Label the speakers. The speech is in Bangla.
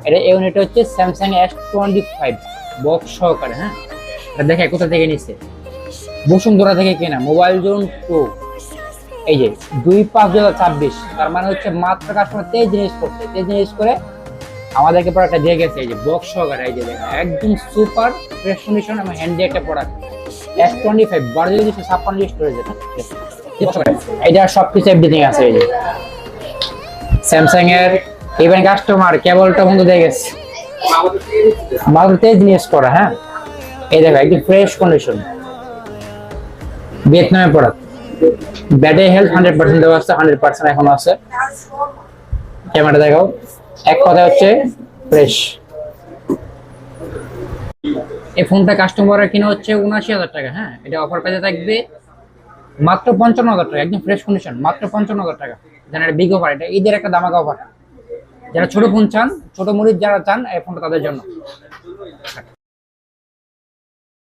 Speaker 1: এটা ইউনিট হচ্ছে স্যামসাং S25 বক্স সহকারে। হ্যাঁ, এটা দেখে কোথা থেকে নিচ্ছে, বসুন্ধরা থেকে কেনা, মোবাইল জোন প্রো। এই যে 2/5/2026, তার মানে হচ্ছে মাত্র কাস্টমার 23 জিনিস করছে, 23 জিনিস করে আমাদেরকে প্রোডাক্টটা দিয়ে গেছে। এই যে বক্স সহকারে, এই যে দেখেন একদম সুপার ফ্রেশ কন্ডিশন এবং হ্যান্ডি একটা প্রোডাক্ট। S25 1256 storage. এটা সবকিছু এভরিথিং আছে। এই যে স্যামসাং এর ইভেন কাস্টমার কেবলটা বন্ধ দিয়ে গেছে, মাত্র 23 জিনিস করা। হ্যাঁ, এই দেখো একদম ফ্রেশ কন্ডিশন, ভিয়েতনামের প্রোডাক্ট। ব্যাটারি হেলথ 100% দেওয়া আছে, 100% এখনো আছে। ক্যামেরা দেখাও, এক কথা হচ্ছে ফ্রেশ। এই ফোনটা কাস্টমার কিনা হচ্ছে ৭৯,০০০ টাকা। হ্যাঁ, এটা অফার পেতে থাকবে মাত্র ৫৫,০০০ টাকা, একদম ফ্রেশ কন্ডিশন, মাত্র ৫৫,০০০ টাকা। জানেন এটা বিগ অফার, এটা ঈদের একটা দামাকা অফার। যারা ছোট ফোন চান, ছোট মুরিদ যারা চান, এই ফোনটা তাদের জন্য।